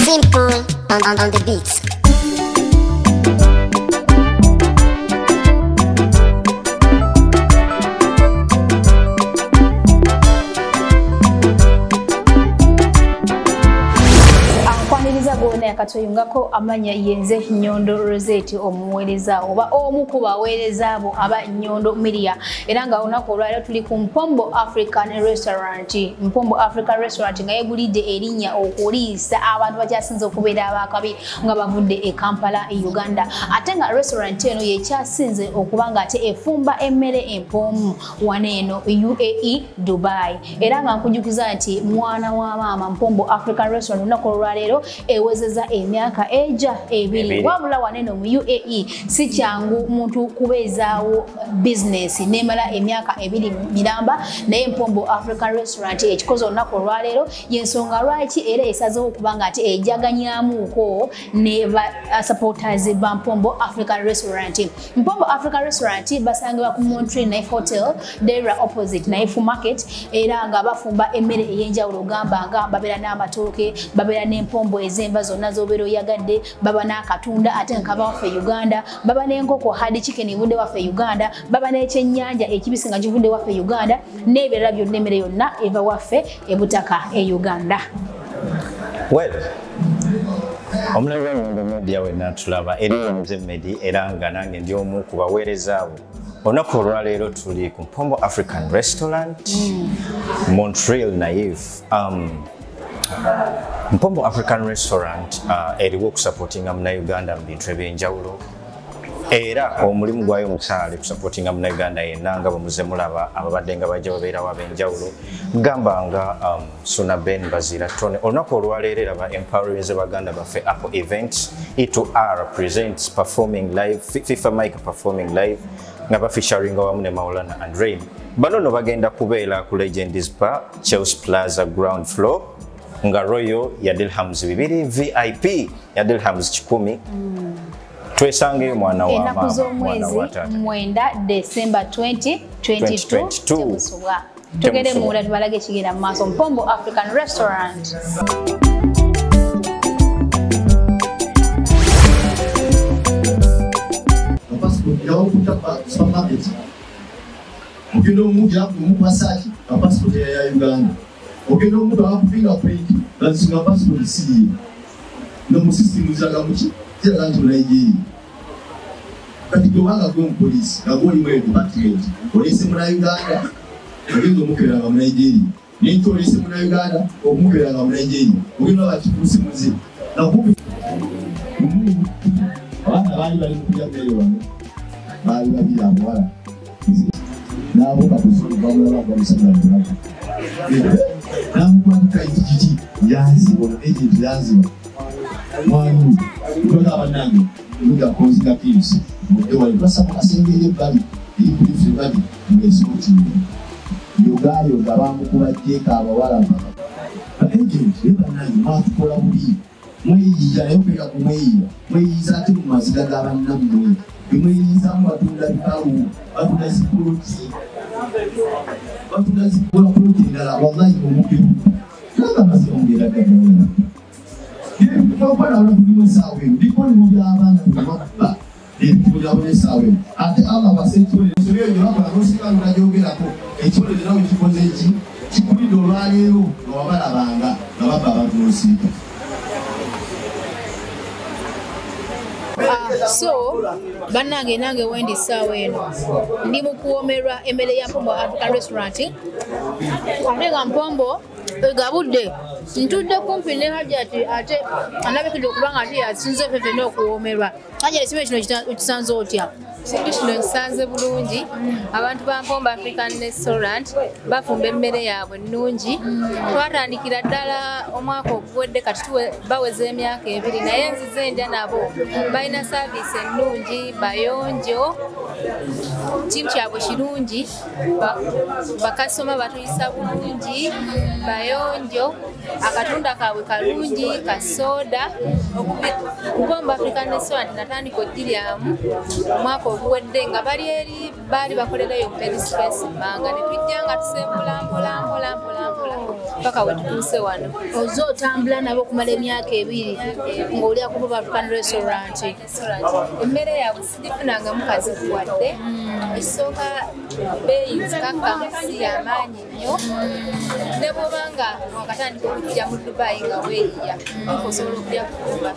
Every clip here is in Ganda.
Simple on the beats. Akatoyungako amanya yenze Nyondo Rozet omuweereza oba omu ku baweereza abo aba Nyondo Media era nga onako olwaliro tuli ku Mpombo African Restaurant. Mpombo African Restaurant nga yegulidde erinnya okuliisa abantu bakyasinze okubeera abakabi nga bavudde e Kampala e Uganda. Ate nga restaurant eno yekyasinze okuba nga ate efumba emmere empomu waneeno UAE Dubai. Era nga nkujukiza nti mwana wa maama Mpombo African Restaurant onako olwaliro ewezzaa emyaka eja ebiri. Wabula waneno mu UAE si kyangu muntu kubeezaawo business nemala emyaka ebiri miramba naye Mpombo African Restaurant ekikoze olunaku olwaleero yensonga lwaki era esazeewo okuba nga ati ejaganyamuuko ne supporters ba Mpombo African Restaurant. Mpombo African Restaurant basangibwa ku Montreal Knife Hotel Dera opposite Knife Market era nga bafumba emmere ey'enjawulo gamba nga babeera n'amatooke babeera n'empombo ez'enva zonna z'obeera oyagadde baba n'akatunda ate nkaba waffe Uganda baba n'enkoko hard chicken evudde waffe Uganda baba n'ekyennyanja ekibisi nga kivudde waffe Uganda n'ebirala byonna emmere yonna eva waffe ebutaka e Uganda. Well, omulabi wa Nyondo Media wenna tulaba eri Nyondo Media era nga nange ndi omu ku baweereza abo. Olunaku olwaleero tuli ku Mpombo African Restaurant Montreal Naive. Mpombo African Restaurant eriwo okusupportinga Munnayuganda mu bintu ebyenjawulo era omulimu gwayo omukyala okusupportinga Munnayuganda yenna nga bwe mulaba ababadde nga bajja babeerawo ab'enjawulo gamba nga Suna Ben Bazira Tone. Olunaku olwaleero eraba empowering z'Abaganda baffe Apple Events E2R presents performing live FIFA Mike performing live nga bafeaturing wamu ne Maulana and Rain. Bano no bagenda kubeera ku Legend's Bar Chelsea Plaza ground floor nga Royal ya dirhams 2 VIP ya dirhams 10 twesange mwana wa mama mwana wa tata mwenda December 2022 tugere mula tubalage kigenda mu maaso Mpombo African Restaurant. Mugendo omuja kumupasaki passport ya Uganda. Ogendo omuntu akupinga print lazima passport si no mu system zaga muki zira ntu Nigeria. Kati kubanga kwa police ngaboli mu department police mu Uganda ogendo omukera nga mu Nigeria n'into police mu Uganda omukera nga mu Nigeria ogendo abakikusi muzi na kubi bali kujja mbere wange bali babira wala nabo bakusuru babula bamusanga ndaka namukwandika ikiti yanzibo agent yanzibo mwanu ndoga abanange ndoga konzika pills mudewa basa asengeye bali ikuli bali mwesoti yogayo gabamu kubajeka abawala agent abanange mwakola buli mweyiya yopeka kumweyiza ati mumaziga gabanamwe mweyiza mwatunda bikalu batunda zipuloti batunda kulutindala wallahi omubiru nanga mazongera kadona ndipo bana olubimo sawe ndipo ni mujabana kubaba ndipo jabone sawe ate aba basetule soriyo yaba rosika ngajogera ko ekole nawe kikoze iki kikuli dolwalero wabala banga nababa abantu rosika. So banange nange wendi sawe eno ndi mukuwomerwa emmere ya Mpombo African Restaurant nga Mpombo egabudde ntudde kumpi ne Hajati ate anabikidde okubanga ate yasinze fefe n'okuwomerwa. Hajati ekime kino kisanze otya? Kino kisanze bulungi. Abantu ba Mpombo African Restaurant bafumba emmere yaabwe nnungi. Twatandikira ddala omwaka oguwedde kati baweza emyaka 2 naye nzize ndya nabo balina service ennungi bayonjo kintu kyabwe kirungi bakasoma batuyisa bulungi bayonjo akatunda kaabwe kalungi kasoda. Mpombo African Restaurant natandika oddiramu omwaka oguwedde nga bali bakolerayo open space banga ne tujja nga tusembula mpola paka we tutuuse wano. Ozo otambula nabo okumala emyaka 2 ng'olya ku African restaurant. Emmere yaabwe sigifunanga mukazi kuwadde. Ekisooka beeyi zikakkamusi y'amaanyi nnyo. Ne bw'obanga wakatandika okujja mu Dubai nga weeyiya osobola okulya kukumba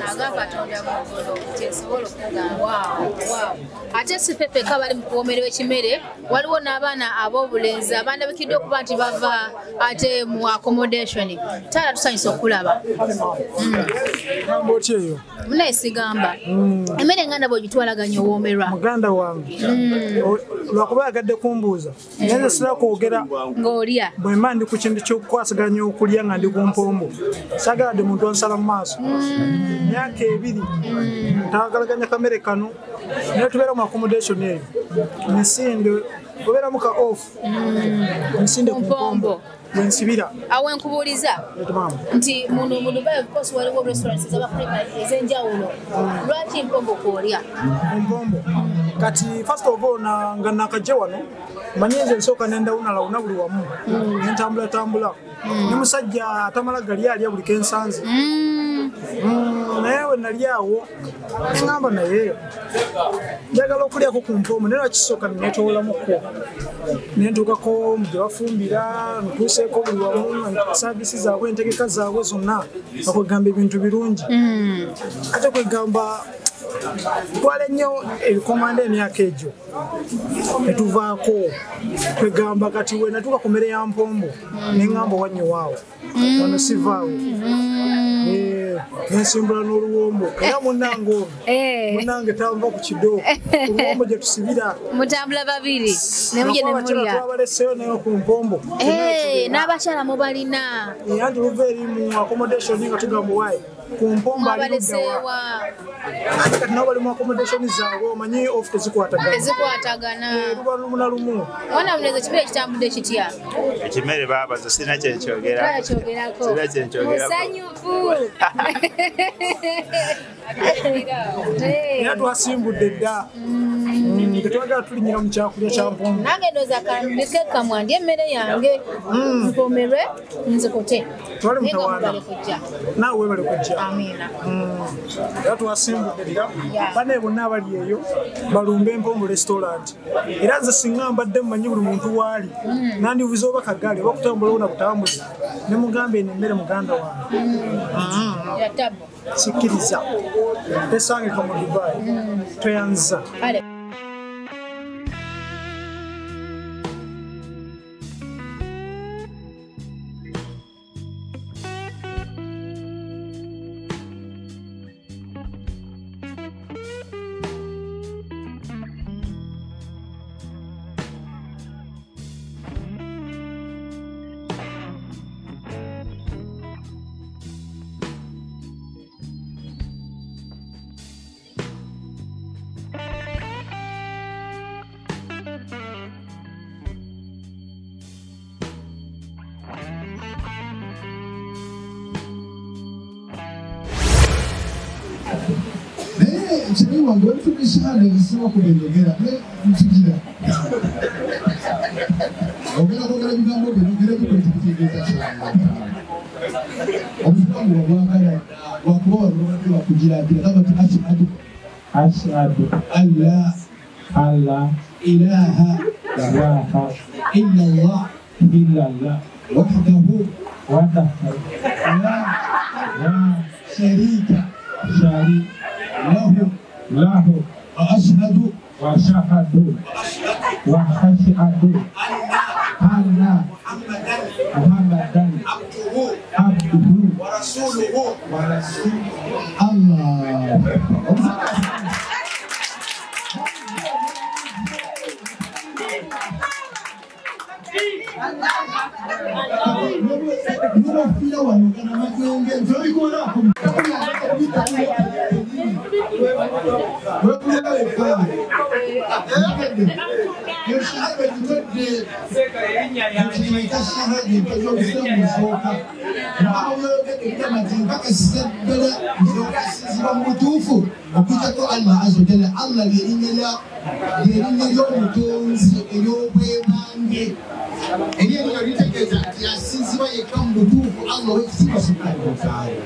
agamba Katonda mugolo kyesobola okugamba. Ate si pepe kabali mu kuwomerwa ekimere waliwo n'abaana ab'obulenzi abandabikidde okuba nti bava ate mu accommodation. Taala tusanyusa okulaba. Ngamboti eyo. Muneesigamba. Emmere enganda bw'ogitwalaganya owoomerwa. Muganda wange. Lwakuba yagadde kumbuuza. Nze sira kwogera ng'olya. Bwe mba ndi ku kintu ky'okukwasaganya okulya nga ndi ku mpombo. Saagaladde muntu ansala mu maaso. Emyaka 2 ntaagalaganya kamere kano. Naye tubeera mu accommodation eyo. Misinde obeera muka off. Misinde ku mpombo. Wensibira. Awe nkubuuliza nti muno mu Dubai of course waliwo restaurants z'Abafrika ez'enjawulo. Lwaki mpombo kwolya? Mpombo. Kati first of all nga nakajja wano manyenze nsooka nendawunalawuna buli wamu. Nentambula. Ne musajja atamala gali alya buli kensanze. Naye we nali awo ngamba naye njagala okulyako ku mpombo naye lwakisooka neetoolamuko nentuukako mu gye bafumbira ntuuseeko buli wamu saavisi zaabwe entegeka zaabwe zonna bakwegamba ebintu birungi ate kwegamba twala nnyo ebikomanda emyaka egyo netuvaako kwegamba kati we natuuka ku mmere ya mpombo neŋŋamba wannyiwaawo wano sivaawo nensimbula n'oluwombo era munnange ono munnange tanva ku kido oluwombo gye tusibira mutambula babiri nemuje nemulya twabaleseyo nayo ku mpombo n'abakyala mubalina anti luva eri mu accommodation nga tugamba wayi ku mpombo abalesewa ate kati nabo bali mu accommodation zaabwe omanyi ofu tezikwatagana luba lumu na lumu wana muleze ekimere kitambudde kitya ekimere baabaza sirina kyenkyogerako musanyufu era twasimbudde dda tetwagala tulinyira mu kyakulya kya mpombo nange ndooza kandike kamwandya emmere yange mpoomerwe nzikote twali mutawaana naawe webale kujja amina era twasimbudde dda bane bonna abali eyo balumba empombo restaurant era nze singa mbadde mmanyi buli muntu waali nandivuze oba kagaali oba kutambula wona butambuzi ne mugamba eno emmere muganda wange sikkiriza tesangika mu Dubai toyanza Msanii wangu wetu bishana gisema kubenogera mtugira ogera kogera bigambo benogera bikotikitegeza cyane obusanzwe bwakala wakuba waruba kugira kira kama ashhadu alla ilaha illa Allah wahdahu la sharika له وأشهد أن محمدا عبده ورسوله الله kamutuufu Allah w'ekitiibwa subhanahu wa ta'ala.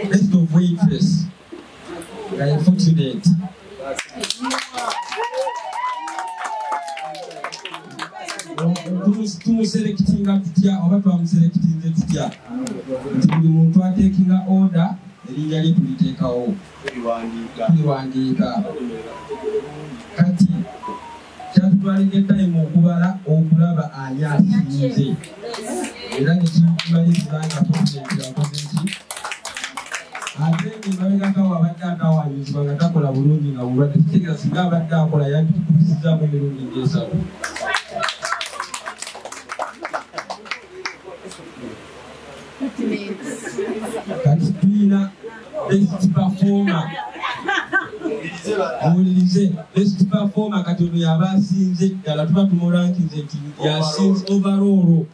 Best of waitress. I am fortunate. Tumuselectinga tutya oba twamuselectinze tutya nti buli muntu atekinga order erinnya lye tuliteekawo tuliwandiika kati kyatutwalira time okubala okulaba ani asinze era nekimaliriza nga president yakoze nti ate ng'emabegakawo abadde atawanyizibwa nga takola bulungi nga bulwadde kitegeeza singa abadde akola yandikukubisizaamu emirundi ng'esatu. Kati tulina best performer. Owulirize best performer kati ono yaba asinze ddala tuba tumurankize nti yasinze overall.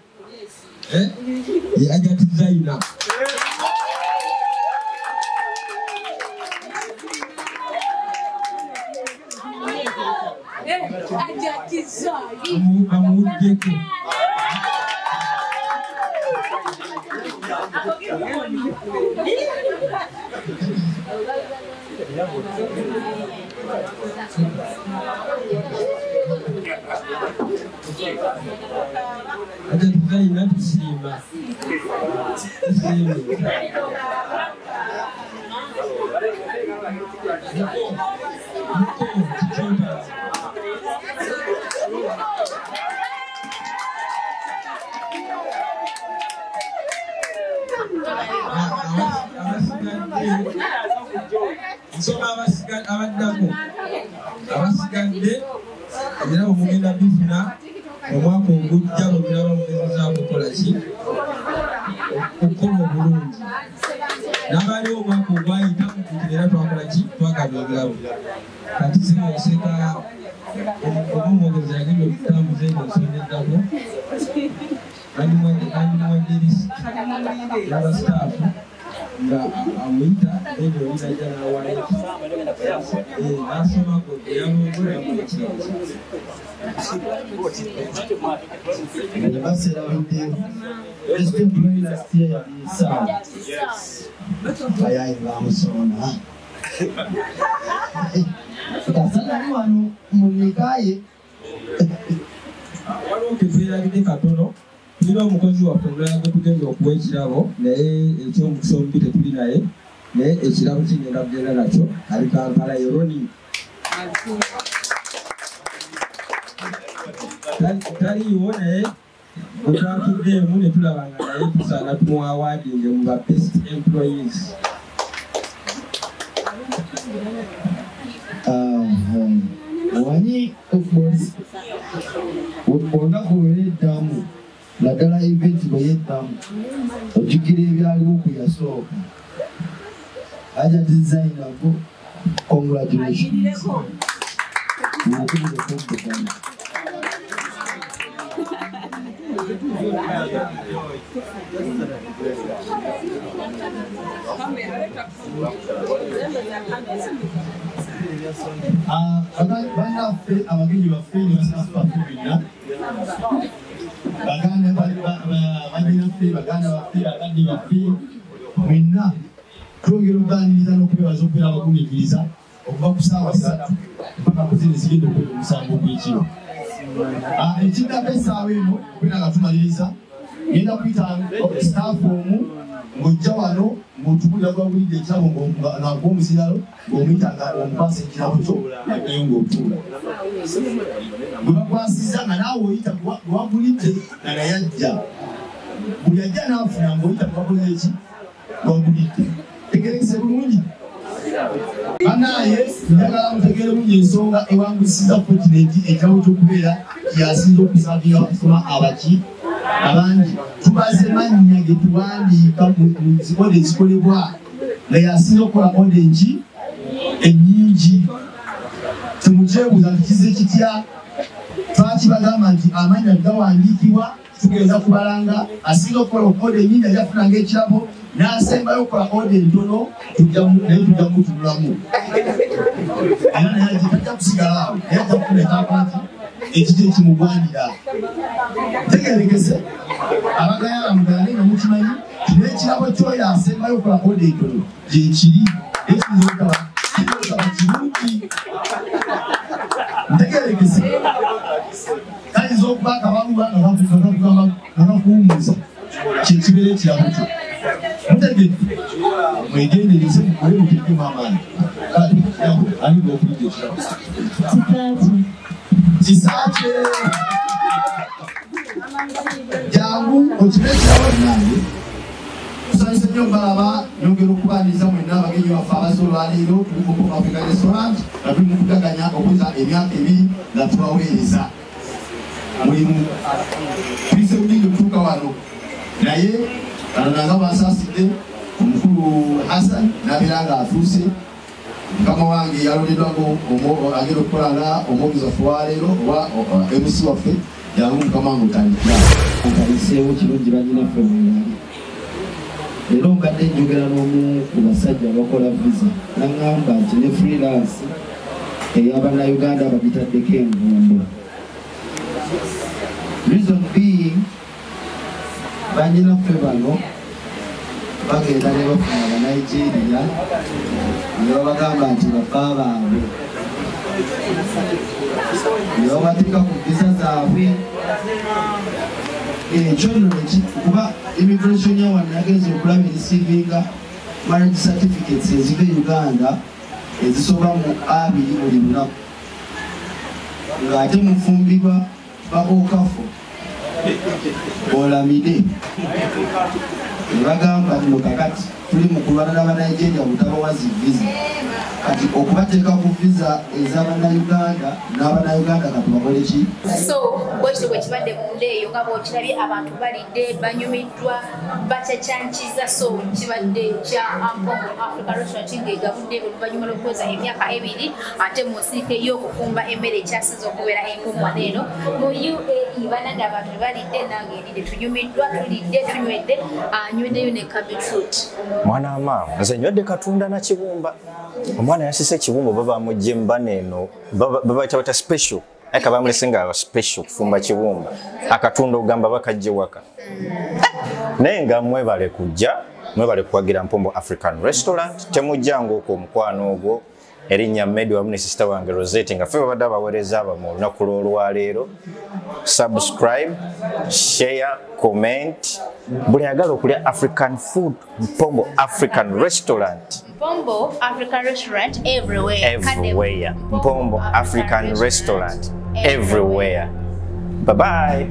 Ajja designer. Amuwuddeko. Ajja designer tusiima. Nsoma abaddako abasigadde era omugenda bifuna omwaka ogujja bwebiraba mugezezaako okukola ki okukola obulungi n'abaliwo omwaka ogwayita mukukira era twakola ki twagabya ebirabo kati sinoseka omumwogezi yagenda okutambuza eno ensonga eddako andimuwadde lisiti y'abasitaafu nga amuyita ebyo olirajja n'awayo n'asomako eyabongolamu ekirabo baserabidde esitemployi last year yaliisaa ayayi bamusona kasanali wano mulikaye waliwo ketwerabidde katono tulina omukozi waffe omulala gwe tugenda okuwa ekirabo naye ekyomukisa omubi tetuli naye naye ekirabo kigenda kugenda nakyo ali Kampala yoroni taliiwo naye bwetwatuddeemu ne tulaba nga naye tusaana tumuwa awaadinge mu ba best employees. Wanyi olunaku olw'eddamu naddala eventi bwe yeddamu ojjukira ebyaliwo ku yasooka aja designer go congratulations bannaffe abagenyi baffe ne basinafuba kubina baganda bajja baffe baganda baffe bakadde baffe mwenna twongera okuganiriza n'okwebaza okubeera abagumiikiriza okuva ku ssaawa 3 mpaka ku zino zigenda okwera omusango gw'ekiro. Ekiddako essaawa eno okubeera nga tumaliriza ngenda kuyita sitaafu omu ng'ojja wano ng'otukulira gwabulidde ekirabo ng'omuziralo ng'omuyita nga omukwasa ekirabo kyo yaddayo ng'otuula. Gwe bakwasizza nga naawe oyita gwabulidde nga naye ajja. Buli ajja n'afuna ng'oyita gwakoze eki gwabulidde. Tegerekese bulungi. Bannaaye njagala mutegeere bulungi ensonga ewangusizza kontinenti ekirabo ky'okubeera kyasinza okusaavinga okusoma abaki abangi. Tubaze mannya ge tuwandiika mu zikole ezikolebwa nga yasinza okukola odengi ennyingi. Temukyebuuza tukize kitya. Twakibagamba nti amannya gawandiikibwa tugenda kubalanga asinga okukola ode ennyingi ajafunanga ekirabo n'asembayo okukola ode entono naye tujja mutunulamu. Era naye tajja kusigala awo naye ajja kukuleetako nti ekiti ekimugwanira. Tegerekese abagayala mugayale nga mukimanyi n'ekirabo kyoyo asembayo okukola ode entono gyekiri ekizokaba kirungi. Tegerekese kayinza okuba akabaluba nga bakuwumuza kyekibeera ekirabo kyo. Mutegedde mwegendereze mukole muteekemu amaanyi. Aniga okulidde ekirabo kisaakye jangu okime ekirabo nange tusanyuse nnyo mbalaba nyongera okubaniriza mwenna abagenyi baffe abazze olwaleero tuli mu Mpombo African Restaurant nga tuli mu kudaganya okuza emyaka 2 nga tubaweereza mulimu tulize bulungi okutuuka wano naye kananga bansaasidde omukulu Hassan n'abeera nga atuuse. Mukama wange yaloleddwako agenda okukola nga omwogezi waffe waleero oba MC waffe yangu mukama wange otandikira okaliseewo kirungi banyinaffe muyali. Leero mbadde njogera n'omu ku basajja abakola visa n'aŋŋamba nti ne freelance ey'abannayuganda bagitaddeko envumbo. Reason being banyinaffe bano bagenda ne bafuna Abanigeria ne babagamba nti baffe baabwe ne babateeka ku visa zaabwe. Ekyo nno kuba immigration yawano yagenze okulaba erisiivinga marriage certificates eziva e Uganda ezisoba mu 2 buli lunaku ng'ate mufumbirwa bakokafo olamide. Ne bagamba nno kakati tuli mu kulwana n'Abanigeria butabawa zi visa kati okubateeka ku visa ez'Abannayuganda n'Abannayuganda katubakole ki. So bwekityo bwe kibadde munda eyo nga bw'okirabye abantu balidde banyumiddwa bakyakyankiza. So kibadde kya Mpombo African Restaurant ng'egabudde oluvannyuma lw'okuweza emyaka 2 ate mu nsiike y'okufumba emmere ekyasinze okubeera empombo eno mu UAE. Banadde abantu balidde nange ndidde tunyumiddwa tulidde tunywedde nywedeyo ne cabbage. Mwana amaama nze nywedde katunda na kibumba. Omwana yasise ekibumba baba mujjemba neno baba kyabata special aka bamulesenga special kufumba kibumba akatunda ogamba bakajje waka. Nenga mwebale kujja mwebale kuwagira Mpombo African Restaurant temujjango okwo omukwano ogwo erinnya Media wamu ne sister wange Rozet nga ffe babadde abaweereza abamu olunaku lw'olwaleero. Subscribe, share, comment. Buli ayagala okulya African food Mpombo African Restaurant. Mpombo African Restaurant everywhere. Everywhere. Mpombo African Restaurant everywhere. Bye-bye.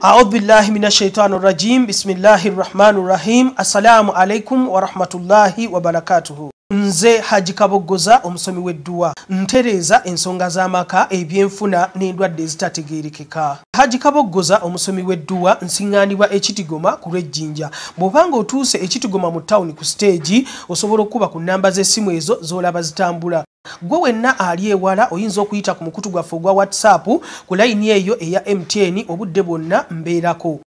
أعوذ بالله من الشيطان الرجيم بسم الله الرحمن الرحيم السلام عليكم ورحمة الله وبركاته Nze Haji Kabogoza omusomi w'edduwa ntereza ensonga z'amaka ebyenfuna n'endwadde ezitategeerekeka. Haji Kabogoza omusomi w'edduwa nsiŋŋaanibwa ekitigoma ku lw'ejjinja. Bw'obanga otuuse ekitigoma mu ttawuni ku siteegi osobola okuba ku nnamba z'essimu ezo z'olaba zitambula. Gwe wenna ali ewala oyinza okuyita ku mukutu gwaffe ogwa WhatsApp ku layini eyo eya MTN obudde bwonna mbeerako.